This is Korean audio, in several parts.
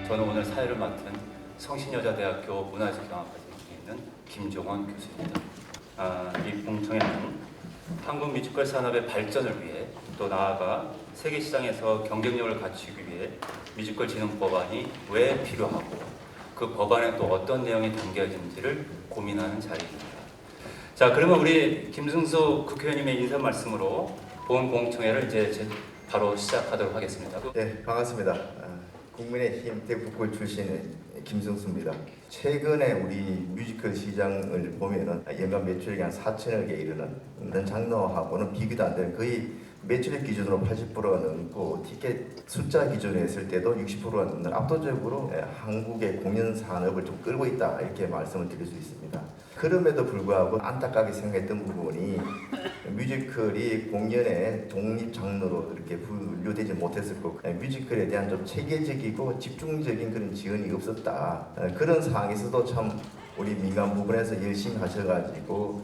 저는 오늘 사회를 맡은 성신여자대학교 문화예술경학과에 있는 김종원 교수입니다. 이 공청회는 한국 뮤지컬 산업의 발전을 위해 또 나아가 세계 시장에서 경쟁력을 갖추기 위해 뮤지컬 진흥법안이 왜 필요하고 그 법안에 또 어떤 내용이 담겨있는지를 고민하는 자리입니다. 자, 그러면 우리 김승수 국회의원님의 인사 말씀으로 본 공청회를 이제 바로 시작하도록 하겠습니다. 네, 반갑습니다. 국민의힘 대구구 출신의 김승수입니다. 최근에 우리 뮤지컬 시장을 보면은 연간 매출액이 한 4천억에 이르는 장르하고는 비교도 안 되는 거의 매출액 기준으로 80%가 넘고 티켓 숫자 기준으로 했을 때도 60%가 넘는 압도적으로 한국의 공연 산업을 좀 끌고 있다 이렇게 말씀을 드릴 수 있습니다. 그럼에도 불구하고 안타깝게 생각했던 부분이 뮤지컬이 공연의 독립 장르로 이렇게 분류되지 못했을 거고 뮤지컬에 대한 좀 체계적이고 집중적인 그런 지원이 없었다. 그런 상황에서도 참 우리 민간 부분에서 열심히 하셔가지고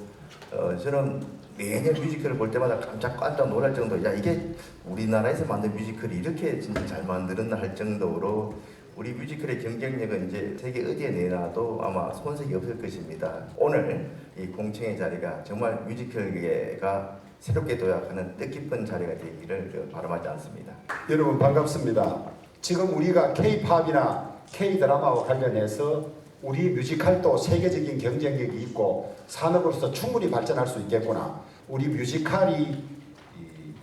저는 매년 뮤지컬을 볼 때마다 깜짝 놀랄 정도, 야 이게 우리나라에서 만든 뮤지컬이 이렇게 진짜 잘 만들었나 할 정도로 우리 뮤지컬의 경쟁력은 이제 세계 어디에 내놔도 아마 손색이 없을 것입니다. 오늘 이 공청회 자리가 정말 뮤지컬계가 새롭게 도약하는 뜻깊은 자리가 되기를 바람하지 않습니다. 여러분 반갑습니다. 지금 우리가 K-팝이나 K-드라마와 관련해서 우리 뮤지컬도 세계적인 경쟁력이 있고 산업으로서 충분히 발전할 수 있겠구나. 우리 뮤지컬이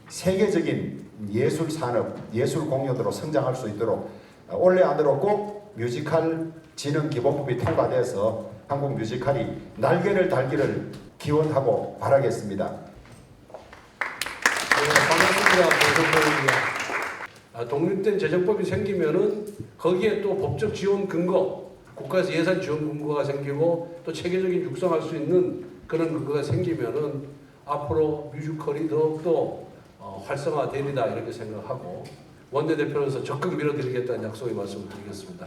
세계적인 예술 산업, 예술 공연으로 성장할 수 있도록 올해 안으로 꼭 뮤지컬 진흥 기본법이 통과돼서 한국 뮤지컬이 날개를 달기를 기원하고 바라겠습니다. 반갑습니다. 독립된 재정법이 생기면은 거기에 또 법적 지원 근거, 국가에서 예산 지원 근거가 생기고 또 체계적인 육성할 수 있는 그런 근거가 생기면은 앞으로 뮤지컬이 더욱더 활성화되리다 이렇게 생각하고 원내대표로서 적극 밀어드리겠다는 약속의 말씀을 드리겠습니다.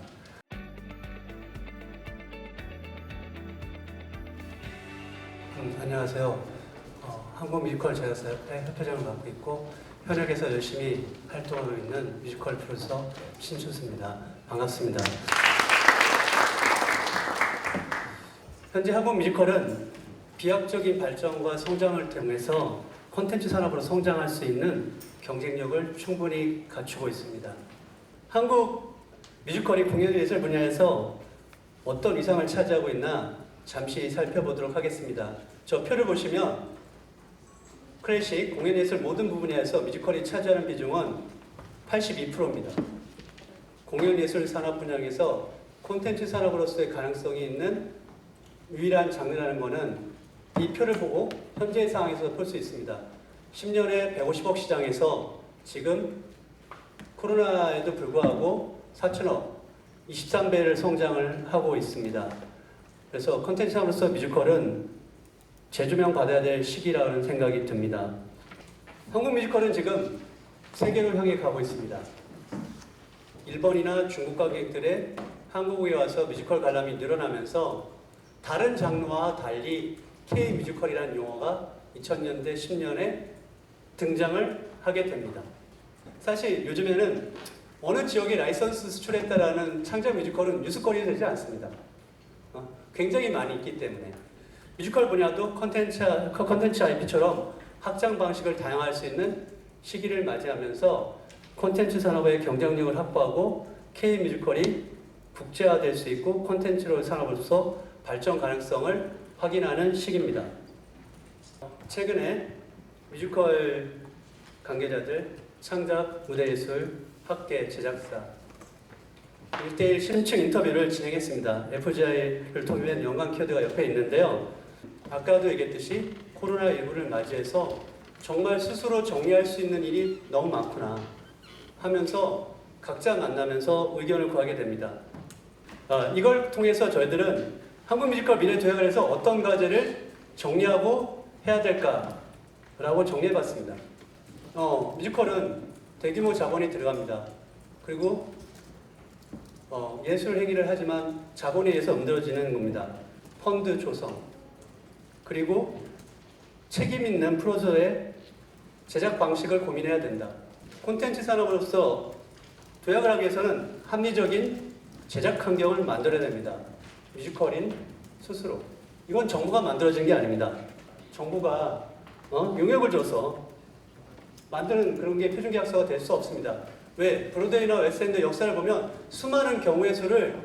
안녕하세요. 한국 뮤지컬 제작사협회 협회장을 맡고 있고 현역에서 열심히 활동하고 있는 뮤지컬 프로듀서 신춘수입니다. 반갑습니다. 현재 한국 뮤지컬은 비약적인 발전과 성장을 통해서 콘텐츠 산업으로 성장할 수 있는 경쟁력을 충분히 갖추고 있습니다. 한국 뮤지컬이 공연예술 분야에서 어떤 위상을 차지하고 있나 잠시 살펴보도록 하겠습니다. 저 표를 보시면 클래식, 공연예술 모든 부분에서 뮤지컬이 차지하는 비중은 82%입니다. 공연예술 산업 분야에서 콘텐츠 산업으로서의 가능성이 있는 유일한 장르라는 것은 이 표를 보고 현재 상황에서 볼 수 있습니다. 10년에 150억 시장에서 지금 코로나에도 불구하고 4천억, 23배를 성장을 하고 있습니다. 그래서 콘텐츠 산업으로서 뮤지컬은 재조명 받아야 될 시기라는 생각이 듭니다. 한국 뮤지컬은 지금 세계를 향해 가고 있습니다. 일본이나 중국 관객들의 한국에 와서 뮤지컬 관람이 늘어나면서 다른 장르와 달리 K-뮤지컬이라는 용어가 2000년대, 10년에 등장을 하게 됩니다. 사실 요즘에는 어느 지역에 라이선스 수출했다라는 창작 뮤지컬은 뉴스거리가 되지 않습니다. 굉장히 많이 있기 때문에 뮤지컬 분야도 컨텐츠 IP처럼 확장 방식을 다양화할 수 있는 시기를 맞이하면서 콘텐츠 산업의 경쟁력을 확보하고 K-뮤지컬이 국제화될 수 있고 콘텐츠 산업으로서 발전 가능성을 확인하는 시기입니다. 최근에 뮤지컬 관계자들, 창작, 무대예술, 학계, 제작사 1대1 심층 인터뷰를 진행했습니다. FGI를 통일한 연관 키워드가 옆에 있는데요. 아까도 얘기했듯이 코로나19를 맞이해서 정말 스스로 정리할 수 있는 일이 너무 많구나 하면서 각자 만나면서 의견을 구하게 됩니다. 이걸 통해서 저희들은 한국 뮤지컬 미래 도약을 해서 어떤 과제를 정리하고 해야 될까라고 정리해봤습니다. 뮤지컬은 대규모 자본이 들어갑니다. 그리고 예술 행위를 하지만 자본에 의해서 만들어지는 겁니다. 펀드 조성, 그리고 책임 있는 프로듀서의 제작 방식을 고민해야 된다. 콘텐츠 산업으로서 도약을 하기 위해서는 합리적인 제작 환경을 만들어야 됩니다. 뮤지컬인 스스로. 이건 정부가 만들어진 게 아닙니다. 정부가 용역을 줘서 만드는 그런 게 표준계약서가 될 수 없습니다. 왜? 브로드웨이나 웨스트엔드 역사를 보면 수많은 경우의 수를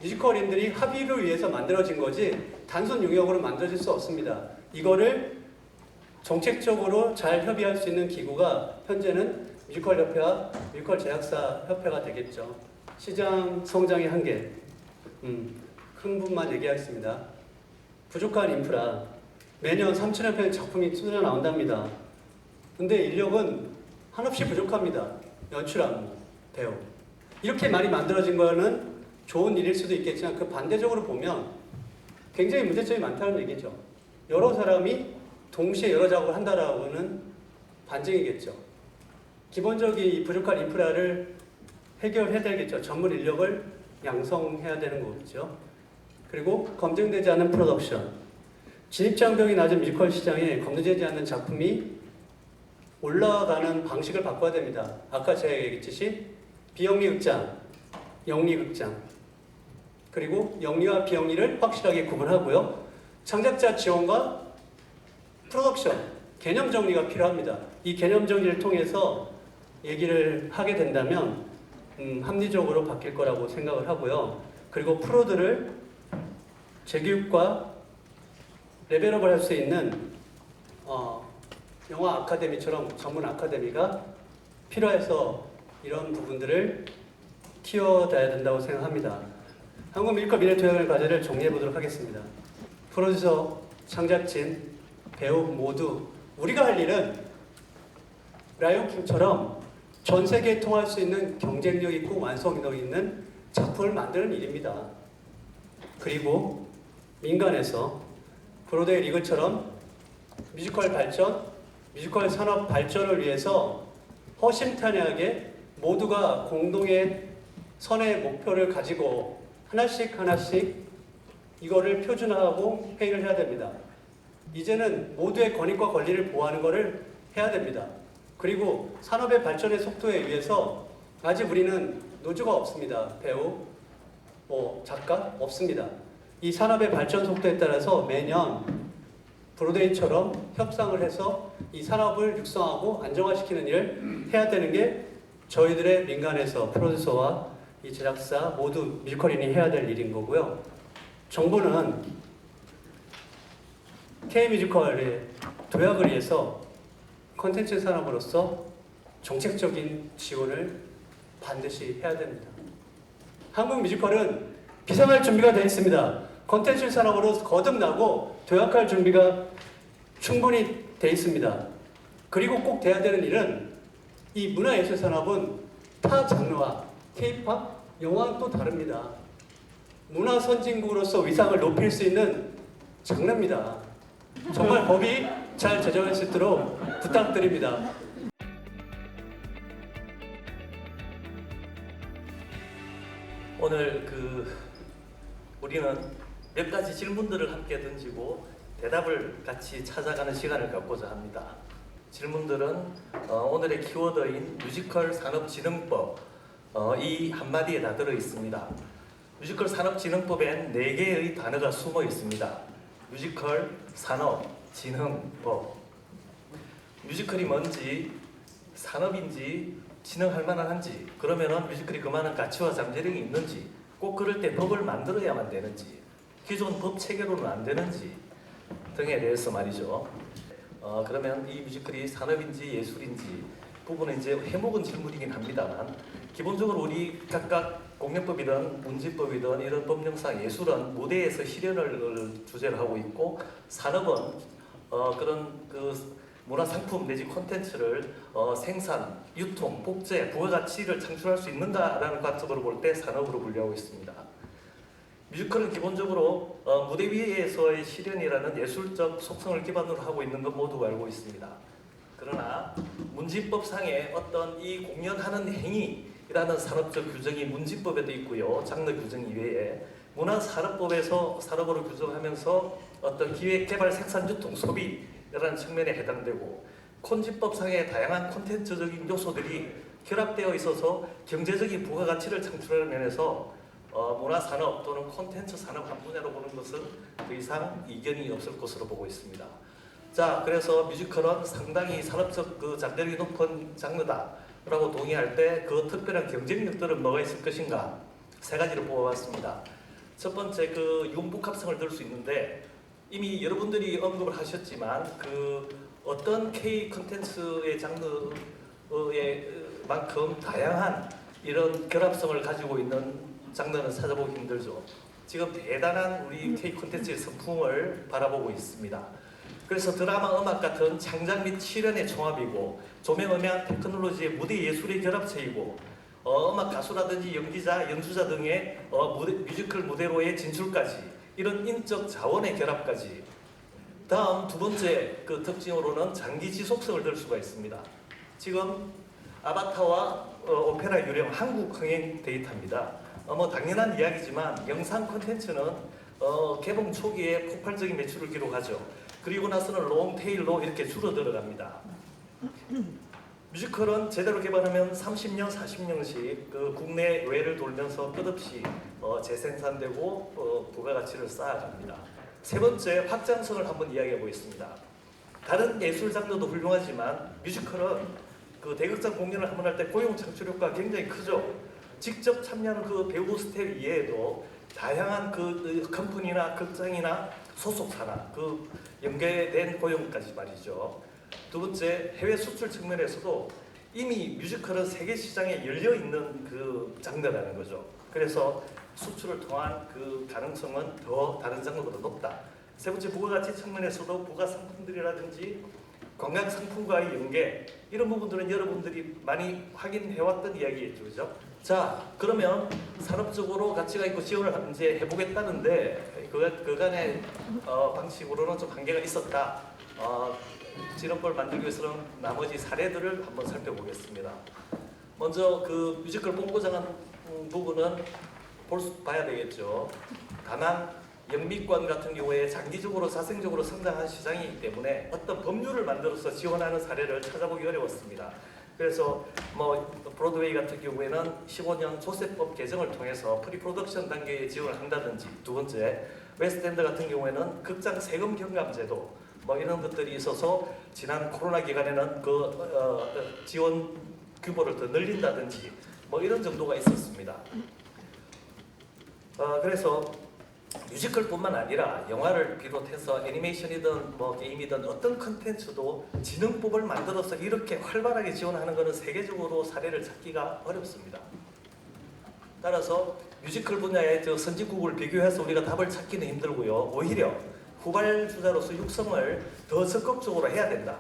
뮤지컬인들이 합의를 위해서 만들어진 거지 단순 용역으로 만들어질 수 없습니다. 이거를 정책적으로 잘 협의할 수 있는 기구가 현재는 뮤지컬 협회와 뮤지컬 제작사 협회가 되겠죠. 시장 성장의 한계. 큰 부분만 얘기하겠습니다. 부족한 인프라. 매년 3천여 편의 작품이 쏟아 나온답니다. 근데 인력은 한없이 부족합니다. 연출 안무, 배우. 이렇게 많이 만들어진 거는 좋은 일일 수도 있겠지만 그 반대적으로 보면 굉장히 문제점이 많다는 얘기죠. 여러 사람이 동시에 여러 작업을 한다라고는 반증이겠죠. 기본적인 이 부족한 인프라를 해결해야 되겠죠. 전문 인력을 양성해야 되는 거겠죠. 그리고 검증되지 않은 프로덕션. 진입장벽이 낮은 뮤지컬 시장에 검증되지 않는 작품이 올라가는 방식을 바꿔야 됩니다. 아까 제가 얘기했듯이 비영리 극장, 영리 극장, 그리고 영리와 비영리를 확실하게 구분하고요. 창작자 지원과 프로덕션, 개념 정리가 필요합니다. 이 개념 정리를 통해서 얘기를 하게 된다면 합리적으로 바뀔 거라고 생각을 하고요. 그리고 프로들을 재교육과 레벨업을 할 수 있는 영화 아카데미처럼 전문 아카데미가 필요해서 이런 부분들을 키워놔야 된다고 생각합니다. 한국 뮤지컬 미래도약의 과제를 정리해 보도록 하겠습니다. 프로듀서, 창작진, 배우 모두 우리가 할 일은 라이온킹처럼 전 세계에 통할 수 있는 경쟁력 있고 완성력 있는 작품을 만드는 일입니다. 그리고 민간에서 브로드웨이 리그처럼 뮤지컬 발전, 뮤지컬 산업 발전을 위해서 허심탄회하게 모두가 공동의 선의 목표를 가지고 하나씩 이거를 표준화하고 회의를 해야 됩니다. 이제는 모두의 권익과 권리를 보호하는 것을 해야 됩니다. 그리고 산업의 발전의 속도에 의해서 아직 우리는 노조가 없습니다. 배우, 작가 없습니다. 이 산업의 발전 속도에 따라서 매년 브로드웨이처럼 협상을 해서 이 산업을 육성하고 안정화시키는 일을 해야 되는 게 저희들의 민간에서 프로듀서와 이 제작사 모두 뮤지컬인이 해야 될 일인 거고요. 정부는 K뮤지컬의 도약을 위해서 콘텐츠 산업으로서 정책적인 지원을 반드시 해야 됩니다. 한국 뮤지컬은 비상할 준비가 되어 있습니다. 콘텐츠 산업으로 거듭나고 도약할 준비가 충분히 되어 있습니다. 그리고 꼭 돼야 되는 일은 이 문화예술 산업은 타 장르와 K-팝, 영화는 또 다릅니다. 문화 선진국으로서 위상을 높일 수 있는 장르입니다. 정말 법이 잘 제정할 수 있도록 부탁드립니다. 오늘 우리는 몇 가지 질문들을 함께 던지고 대답을 같이 찾아가는 시간을 갖고자 합니다. 질문들은 오늘의 키워드인 뮤지컬 산업진흥법 이 한마디에 다 들어 있습니다. 뮤지컬 산업진흥법엔 4개의 단어가 숨어 있습니다. 뮤지컬 산업진흥법. 뮤지컬이 뭔지, 산업인지, 진흥할 만한지, 그러면은 뮤지컬이 그만한 가치와 잠재력이 있는지, 꼭 그럴 때 법을 만들어야만 되는지, 기존 법 체계로는 안 되는지 등에 대해서 말이죠. 그러면 이 뮤지컬이 산업인지 예술인지 부분은 이제 해묵은 질문이긴 합니다만, 기본적으로 우리 각각 공연법이든 문지법이든 이런 법령상 예술은 무대에서 실현을 주제로 하고 있고, 산업은 그런 문화상품 내지 콘텐츠를 생산, 유통, 복제, 부가가치를 창출할 수 있는가라는 관점으로 볼 때 산업으로 분류하고 있습니다. 뮤지컬은 기본적으로 무대 위에서의 실현이라는 예술적 속성을 기반으로 하고 있는 건 모두 알고 있습니다. 그러나 문지법상의 어떤 이 공연하는 행위라는 산업적 규정이 문지법에도 있고요. 장르 규정 이외에 문화산업법에서 산업으로 규정하면서 어떤 기획, 개발, 생산, 유통, 소비라는 측면에 해당되고, 콘지법상의 다양한 콘텐츠적인 요소들이 결합되어 있어서 경제적인 부가가치를 창출하는 면에서 문화산업 또는 콘텐츠 산업 한 분야로 보는 것은 더 이상 이견이 없을 것으로 보고 있습니다. 자, 그래서 뮤지컬은 상당히 산업적 그 잠재력이 높은 장르다라고 동의할 때 그 특별한 경쟁력들은 뭐가 있을 것인가 세 가지를 뽑아봤습니다. 첫 번째 그 융복합성을 들 수 있는데 이미 여러분들이 언급을 하셨지만 그 어떤 K 콘텐츠의 장르의 만큼 다양한 이런 결합성을 가지고 있는 장르는 찾아보기 힘들죠. 지금 대단한 우리 K 콘텐츠의 선풍을 바라보고 있습니다. 그래서 드라마, 음악 같은 창작 및 실현의 종합이고 조명, 음향, 테크놀로지의 무대 예술의 결합체이고 음악 가수라든지 연기자, 연주자 등의 뮤지컬 무대로의 진출까지 이런 인적 자원의 결합까지. 다음 두 번째 그 특징으로는 장기 지속성을 들 수가 있습니다. 지금 아바타와 오페라 유령 한국 흥행 데이터입니다. 뭐 당연한 이야기지만 영상 콘텐츠는 개봉 초기에 폭발적인 매출을 기록하죠. 그리고 나서는 롱테일로 이렇게 줄어들어갑니다. 뮤지컬은 제대로 개발하면 30년, 40년씩 그 국내 외를 돌면서 끝없이 재생산되고 부가가치를 쌓아갑니다. 세 번째, 확장성을 한번 이야기해 보겠습니다. 다른 예술 장르도 훌륭하지만 뮤지컬은 그 대극장 공연을 한번 할 때 고용 창출 효과가 굉장히 크죠. 직접 참여하는 그 배우 스텝 이외에도 다양한 그 컴퍼니나 극장이나 소속사나 그 연계된 고용까지 말이죠. 두 번째, 해외 수출 측면에서도 이미 뮤지컬은 세계 시장에 열려 있는 그 장르라는 거죠. 그래서 수출을 통한 그 가능성은 더 다른 장르보다 높다. 세 번째, 부가가치 측면에서도 부가 상품들이라든지 관광 상품과의 연계 이런 부분들은 여러분들이 많이 확인해왔던 이야기겠죠, 그죠? 자, 그러면 산업적으로 가치가 있고 지원을 이제 해보겠다는데 그간의 방식으로는 좀 한계가 있었다. 진흥법을 만들기 위해서는 나머지 사례들을 한번 살펴보겠습니다. 먼저 그 뮤지컬 본고장한 부분은 봐야 되겠죠. 다만 영미권 같은 경우에 장기적으로 자생적으로 성장한 시장이기 때문에 어떤 법률을 만들어서 지원하는 사례를 찾아보기 어려웠습니다. 그래서 뭐 브로드웨이 같은 경우에는 15년 조세법 개정을 통해서 프리프로덕션 단계에 지원을 한다든지, 두 번째 웨스트엔드 같은 경우에는 극장 세금 경감제도 뭐 이런 것들이 있어서 지난 코로나 기간에는 그 지원 규모를 더 늘린다든지 뭐 이런 정도가 있었습니다. 그래서 뮤지컬뿐만 아니라 영화를 비롯해서 애니메이션이든 뭐 게임이든 어떤 컨텐츠도 진흥법을 만들어서 이렇게 활발하게 지원하는 것은 세계적으로 사례를 찾기가 어렵습니다. 따라서 뮤지컬 분야의 선진국을 비교해서 우리가 답을 찾기는 힘들고요. 오히려 후발주자로서 육성을 더 적극적으로 해야 된다.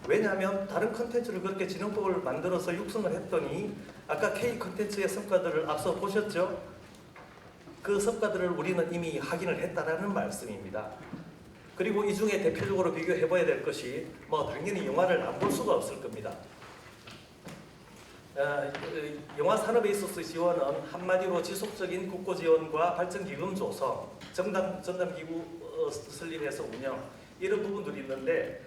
왜냐하면 다른 컨텐츠를 그렇게 진흥법을 만들어서 육성을 했더니 아까 K 컨텐츠의 성과들을 앞서 보셨죠? 그 성과들을 우리는 이미 확인을 했다라는 말씀입니다. 그리고 이 중에 대표적으로 비교해 봐야 될 것이 뭐 당연히 영화를 안 볼 수가 없을 겁니다. 영화 산업에 있어서의 지원은 한마디로 지속적인 국고 지원과 발전 기금 조성, 전담 기구 설립해서 운영 이런 부분들이 있는데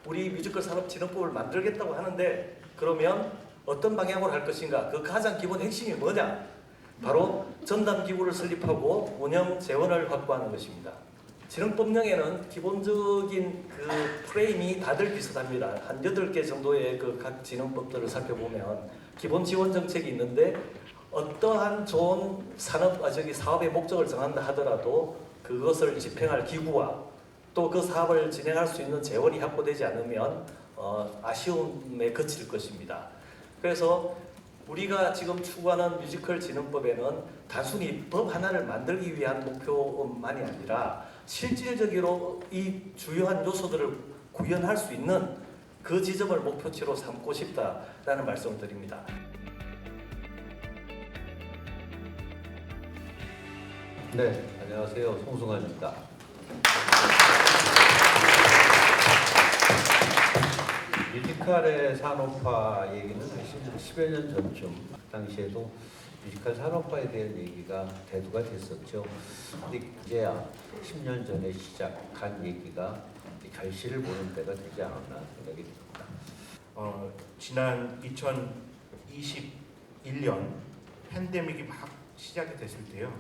우리 뮤지컬 산업 진흥법을 만들겠다고 하는데 그러면 어떤 방향으로 할 것인가? 그 가장 기본 핵심이 뭐냐? 바로 전담 기구를 설립하고 운영 재원을 확보하는 것입니다. 진흥법령에는 기본적인 그 프레임이 다들 비슷합니다. 한 8개 정도의 그 각 진흥법들을 살펴보면 기본 지원 정책이 있는데 어떠한 좋은 사업의 목적을 정한다 하더라도 그것을 집행할 기구와 또 그 사업을 진행할 수 있는 재원이 확보되지 않으면 아쉬움에 그칠 것입니다. 그래서 우리가 지금 추구하는 뮤지컬 진흥법에는 단순히 법 하나를 만들기 위한 목표만이 아니라 실질적으로 이 주요한 요소들을 구현할 수 있는 그 지점을 목표치로 삼고 싶다라는 말씀을 드립니다. 네, 안녕하세요. 송승환입니다. 뮤지컬의 산업화 얘기는 사실 10여 년 전쯤 당시에도 뮤지컬 산업화에 대한 얘기가 대두가 됐었죠. 근데 이제야 10년 전에 시작한 얘기가 결실을 보는 때가 되지 않았나 생각이 듭니다. 지난 2021년 팬데믹이 막 시작이 됐을 때요.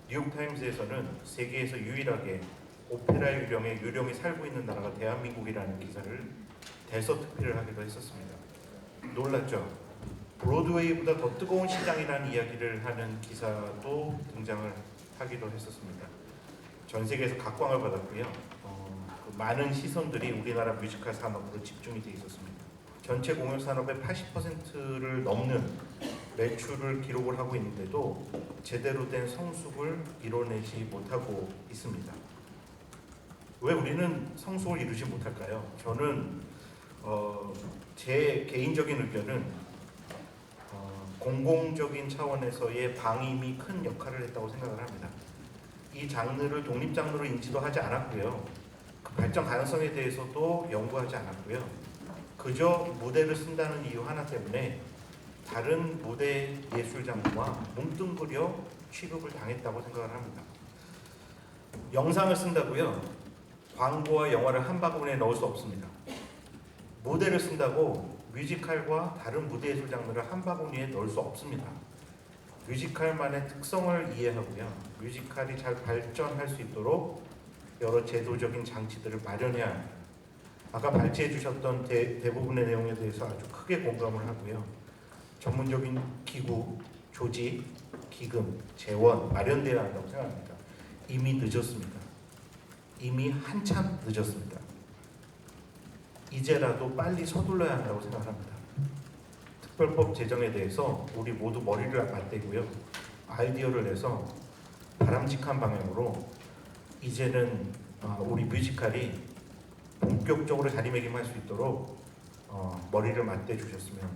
뉴욕타임즈에서는 세계에서 유일하게 오페라 유령이 살고 있는 나라가 대한민국이라는 기사를 대서특필을 하기도 했었습니다. 놀랐죠? 브로드웨이보다 더 뜨거운 시장이라는 이야기를 하는 기사도 등장을 하기도 했었습니다. 전 세계에서 각광을 받았고요. 그 많은 시선들이 우리나라 뮤지컬 산업으로 집중이 돼 있었습니다. 전체 공연 산업의 80%를 넘는 매출을 기록을 하고 있는데도 제대로 된 성숙을 이뤄내지 못하고 있습니다. 왜 우리는 성숙을 이루지 못할까요? 저는 제 개인적인 의견은 공공적인 차원에서의 방임이 큰 역할을 했다고 생각을 합니다. 이 장르를 독립 장르로 인지도 하지 않았고요. 그 발전 가능성에 대해서도 연구하지 않았고요. 그저 무대를 쓴다는 이유 하나 때문에 다른 무대 예술 장르와 뭉뚱그려 취급을 당했다고 생각을 합니다. 영상을 쓴다고요? 광고와 영화를 한 바구니에 넣을 수 없습니다. 무대를 쓴다고 뮤지컬과 다른 무대 예술 장르를 한 바구니에 넣을 수 없습니다. 뮤지컬만의 특성을 이해하고요. 뮤지컬이 잘 발전할 수 있도록 여러 제도적인 장치들을 마련해야 합니다. 아까 발제해 주셨던 대부분의 내용에 대해서 아주 크게 공감을 하고요. 전문적인 기구, 조직, 기금, 재원 마련돼야 한다고 생각합니다. 이미 늦었습니다. 이미 한참 늦었습니다. 이제라도 빨리 서둘러야 한다고 생각합니다. 특별법 제정에 대해서 우리 모두 머리를 맞대고요. 아이디어를 내서 바람직한 방향으로 이제는 우리 뮤지컬이 본격적으로 자리매김할 수 있도록 머리를 맞대 주셨으면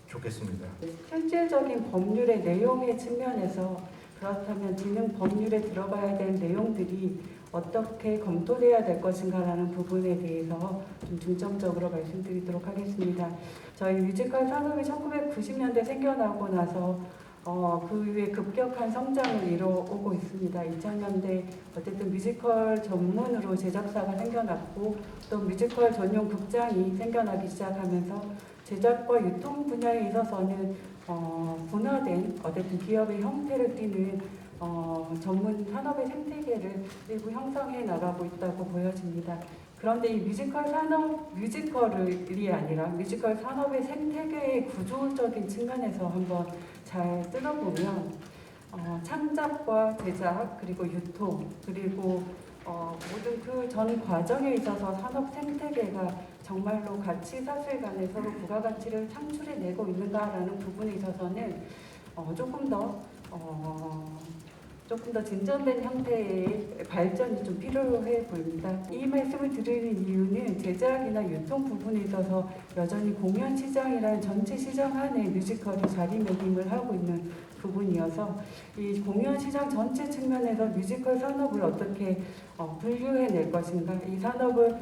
좋겠습니다. 실질적인 법률의 내용의 측면에서 그렇다면 지능 법률에 들어가야 될 내용들이 어떻게 검토돼야 될 것인가라는 부분에 대해서 좀 중점적으로 말씀드리도록 하겠습니다. 저희 뮤지컬 산업이 1990년대 생겨나고 나서 그 이후에 급격한 성장을 이뤄오고 있습니다. 2000년대 어쨌든 뮤지컬 전문으로 제작사가 생겨났고 또 뮤지컬 전용 극장이 생겨나기 시작하면서 제작과 유통 분야에 있어서는 분화된 어쨌든 기업의 형태를 띠는 전문 산업의 생태계를 일부 형성해 나가고 있다고 보여집니다. 그런데 이 뮤지컬 산업, 뮤지컬이 아니라 뮤지컬 산업의 생태계의 구조적인 측면에서 한번 잘 뜯어보면 창작과 제작 그리고 유통 그리고 모든 그 전 과정에 있어서 산업 생태계가 정말로 가치 사슬 간에 서로 부가가치를 창출해내고 있는가라는 부분에 있어서는 조금 더 진전된 형태의 발전이 좀 필요해 보입니다. 이 말씀을 드리는 이유는 제작이나 유통 부분에 있어서 여전히 공연 시장이라는 전체 시장 안에 뮤지컬이 자리매김을 하고 있는 부분이어서 이 공연 시장 전체 측면에서 뮤지컬 산업을 어떻게 분류해낼 것인가, 이 산업을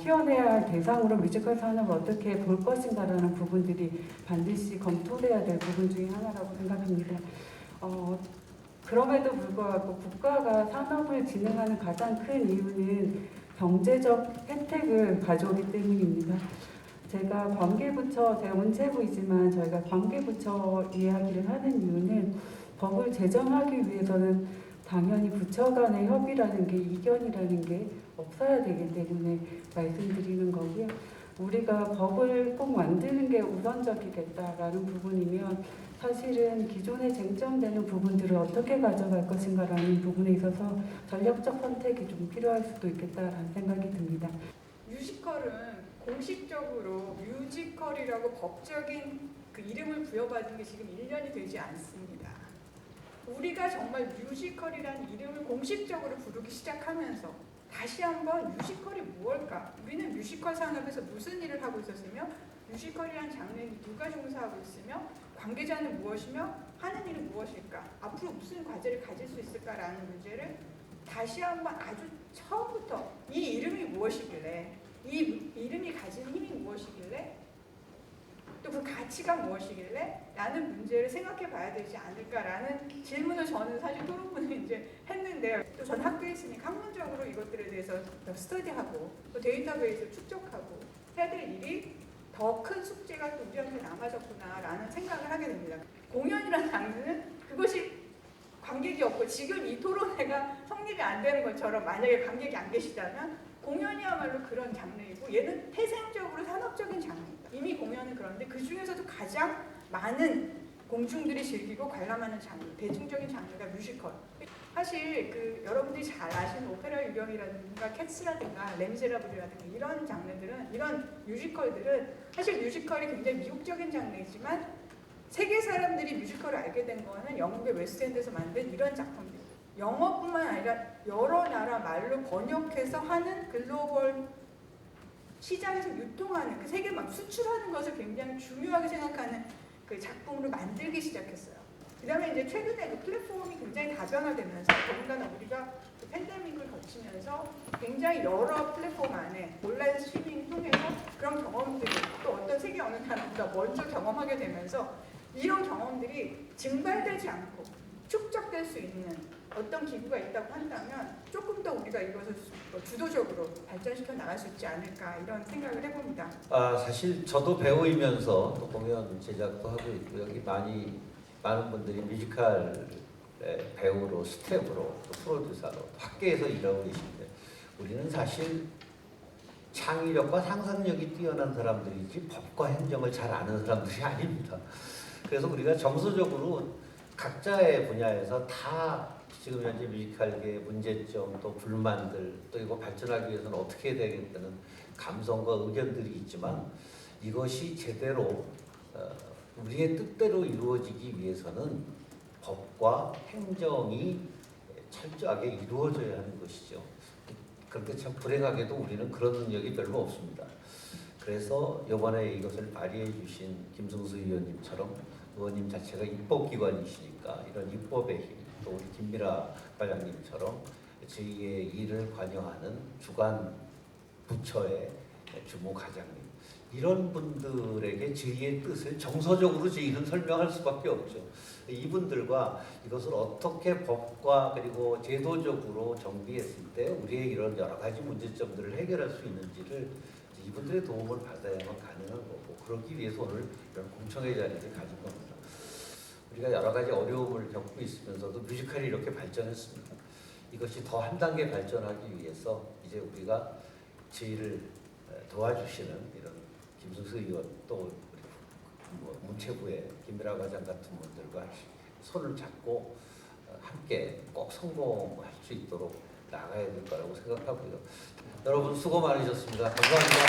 키워내야 할 대상으로 뮤지컬 산업을 어떻게 볼 것인가라는 부분들이 반드시 검토돼야 될 부분 중에 하나라고 생각합니다. 그럼에도 불구하고 국가가 산업을 진흥하는 가장 큰 이유는 경제적 혜택을 가져오기 때문입니다. 제가 문체부이지만 저희가 관계부처 이야기를 하는 이유는 법을 제정하기 위해서는 당연히 부처 간의 협의라는 게 이견이라는 게 없어야 되기 때문에 말씀드리는 거고요. 우리가 법을 꼭 만드는 게 우선적이겠다라는 부분이면 사실은 기존에 쟁점되는 부분들을 어떻게 가져갈 것인가라는 부분에 있어서 전략적 선택이 좀 필요할 수도 있겠다라는 생각이 듭니다. 뮤지컬은 공식적으로 뮤지컬이라고 법적인 그 이름을 부여받은 게 지금 1년이 되지 않습니다. 우리가 정말 뮤지컬이라는 이름을 공식적으로 부르기 시작하면서 다시 한번 뮤지컬이 무엇일까? 우리는 뮤지컬 산업에서 무슨 일을 하고 있었으며 뮤지컬이라는 장르에 누가 종사하고 있으며 관계자는 무엇이며 하는 일은 무엇일까? 앞으로 무슨 과제를 가질 수 있을까라는 문제를 다시 한번 아주 처음부터 이 이름이 무엇이길래 이 이름이 가진 힘이 무엇이길래 또 그 가치가 무엇이길래 라는 문제를 생각해 봐야 되지 않을까라는 질문을 저는 사실 토론분을 이제 했는데요. 또 전 학교에 있으니까 학문적으로 이것들에 대해서 스터디하고 또 데이터베이스 축적하고 해야 될 일이 더 큰 숙제가 또 우리한테 남아졌구나라는 생각을 하게 됩니다. 공연이라는 장르는 그것이 관객이 없고 지금 이 토론회가 성립이 안 되는 것처럼 만약에 관객이 안 계시다면 공연이야말로 그런 장르이고 얘는 태생적으로 산업적인 장르입니다. 이미 공연은 그런데 그 중에서도 가장 많은 공중들이 즐기고 관람하는 장르, 대중적인 장르가 뮤지컬. 사실 그 여러분들이 잘 아시는 오페라 유령이라든가 캣스라든가 레미제라블이라든가 이런 장르들은, 이런 뮤지컬들은 사실 뮤지컬이 굉장히 미국적인 장르이지만 세계 사람들이 뮤지컬을 알게 된 거는 영국의 웨스트엔드에서 만든 이런 작품들. 영어뿐만 아니라 여러 나라 말로 번역해서 하는 글로벌 시장에서 유통하는, 그 세계 막 수출하는 것을 굉장히 중요하게 생각하는 그 작품으로 만들기 시작했어요. 그 다음에 이제 최근에 그 플랫폼이 굉장히 다변화되면서 더군다나 우리가 그 팬데믹을 거치면서 굉장히 여러 플랫폼 안에 온라인 스트리밍 통해서 그런 경험들이 또 어떤 세계 어느 나라보다 먼저 경험하게 되면서 이런 경험들이 증발되지 않고 축적될 수 있는 어떤 기구가 있다고 한다면 조금 더 우리가 이것을 주도적으로 발전시켜 나갈 수 있지 않을까 이런 생각을 해봅니다. 사실 저도 배우이면서 또 공연 제작도 하고 있고 여기 많은 분들이 뮤지컬 배우로, 스텝으로, 또 프로듀서로 학계에서 일하고 계신데 우리는 사실 창의력과 상상력이 뛰어난 사람들이지 법과 행정을 잘 아는 사람들이 아닙니다. 그래서 우리가 정서적으로 각자의 분야에서 다 지금 현재 뮤지컬계의 문제점, 또 불만들, 또 이거 발전하기 위해서는 어떻게 해야 되겠다는 감성과 의견들이 있지만 이것이 제대로 우리의 뜻대로 이루어지기 위해서는 법과 행정이 철저하게 이루어져야 하는 것이죠. 그런데 참 불행하게도 우리는 그런 능력이 별로 없습니다. 그래서 이번에 이것을 발의해 주신 김승수 의원님처럼 의원님 자체가 입법기관이시니까 이런 입법의 힘, 또 우리 김미라 과장님처럼 저희의 일을 관여하는 주관 부처의 주무과장님, 이런 분들에게 저희의 뜻을 정서적으로 저희는 설명할 수밖에 없죠. 이분들과 이것을 어떻게 법과 그리고 제도적으로 정비했을 때 우리의 이런 여러 가지 문제점들을 해결할 수 있는지를 이분들의 도움을 받아야만 가능한 거고, 그러기 위해서 오늘 이런 공청회 자리를 가진 겁니다. 우리가 여러 가지 어려움을 겪고 있으면서도 뮤지컬이 이렇게 발전했습니다. 이것이 더 한 단계 발전하기 위해서 이제 우리가 저희를 도와주시는 이런 김승수 의원, 또 우리 문체부의 김미라 과장 같은 분들과 손을 잡고 함께 꼭 성공할 수 있도록 나가야 될 거라고 생각하고요. 여러분 수고 많으셨습니다. 감사합니다.